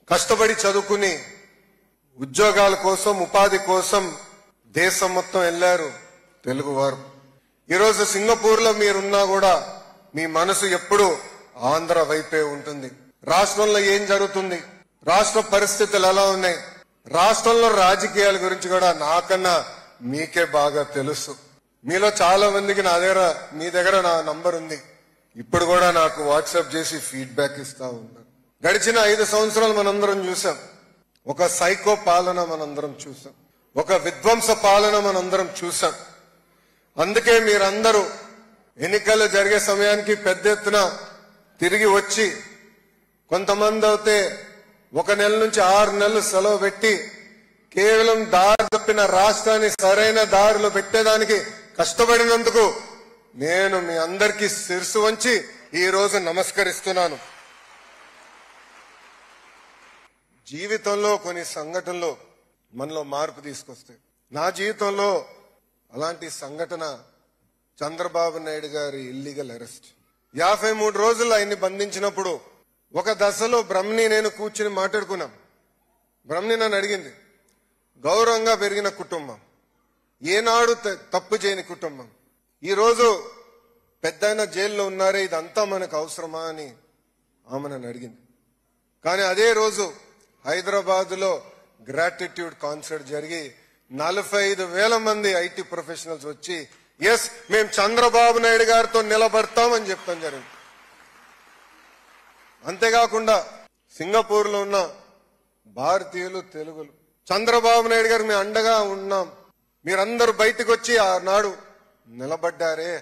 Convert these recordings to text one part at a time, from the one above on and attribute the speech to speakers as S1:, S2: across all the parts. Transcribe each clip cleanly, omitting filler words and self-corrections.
S1: కష్టపడి చదువుకుని ఉద్యోగాల కోసం ఉపాధి కోసం దేశం మొత్తం వెళ్లారు తెలుగువారు. ఈరోజు సింగపూర్ లో మీరున్నా కూడా మీ మనసు ఎప్పుడూ ఆంధ్ర వైపే ఉంటుంది. రాష్ట్రంలో ఏం జరుగుతుంది, రాష్ట్ర పరిస్థితులు ఎలా ఉన్నాయి, రాష్ట్రంలో రాజకీయాల గురించి కూడా నాకన్నా మీకే బాగా తెలుసు. మీలో చాలా మందికి మీ దగ్గర నా నంబర్ ఉంది. ఇప్పుడు కూడా నాకు వాట్సాప్ చేసి ఫీడ్బ్యాక్ ఇస్తా ఉన్నారు. గడిచిన 5 సంవత్సరాలు మనందరం చూసాం. ఒక సైకో పాలన మనందరం చూసాం, ఒక విధ్వంస పాలన మనందరం చూసాం. అందుకే మీరందరూ ఎన్నికలు జరిగే సమయానికి పెద్ద ఎత్తున తిరిగి వచ్చి, కొంతమంది అయితే 1 నెల నుంచి 6 నెలలు సెలవు పెట్టి కేవలం దారి తప్పిన రాష్ట్రాన్ని సరైన దారిలో పెట్టేదానికి కష్టపడినందుకు నేను మీ అందరికీ శిరసు వంచి ఈ రోజు నమస్కరిస్తున్నాను. జీవితంలో కొన్ని సంఘటనలు మనలో మార్పు తీసుకొస్తాయి. నా జీవితంలో అలాంటి సంఘటన చంద్రబాబు నాయుడు గారి ఇల్లీగల్ అరెస్ట్. 53 రోజులు ఆయన్ని బంధించినప్పుడు ఒక దశలో బ్రహ్మని నేను కూర్చుని మాట్లాడుకున్నాం. బ్రహ్మని నన్ను అడిగింది, గౌరవంగా పెరిగిన కుటుంబం, ఏనాడు తప్పు చేయని కుటుంబం, ఈరోజు పెద్దయిన జైల్లో ఉన్నారే, ఇదంతా మనకు అవసరమా అని ఆమె నన్ను అడిగింది. కానీ అదే రోజు హైదరాబాద్ లో గ్రాటిట్యూడ్ కాన్సర్ట్ జరిగి 45,000 మంది ఐటీ ప్రొఫెషనల్స్ వచ్చి ఎస్ మేము చంద్రబాబు నాయుడు గారితో నిలబడతామని చెప్పడం జరిగింది. అంతేకాకుండా సింగపూర్ లో ఉన్న భారతీయులు, తెలుగులు చంద్రబాబు నాయుడు గారు మేము అండగా ఉన్నాం, మీరందరూ బయటకు వచ్చి ఆనాడు నిలబడ్డారే,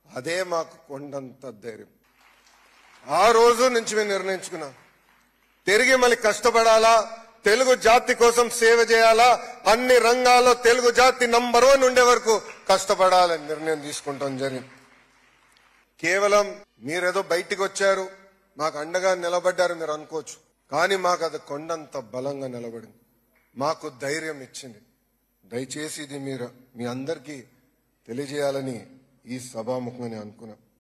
S1: అదే మాకు కొండంత ధైర్యం. ఆ రోజు నుంచి మేము నిర్ణయించుకున్నాం, తిరిగి మళ్ళీ కష్టపడాలా, తెలుగు జాతి కోసం సేవ చేయాలా, అన్ని రంగాల్లో తెలుగు జాతి నంబర్ 1 ఉండే వరకు కష్టపడాలని నిర్ణయం తీసుకుంటాం జరిగింది. కేవలం మీరేదో బయటికి వచ్చారు, మాకు అండగా నిలబడ్డారు మీరు అనుకోవచ్చు, కానీ మాకు అది కొండంత బలంగా నిలబడింది, మాకు ధైర్యం ఇచ్చింది. దయచేసి ఇది మీ అందరికీ తెలియజేయాలని ఈ సభాముఖంగా అనుకున్నాం.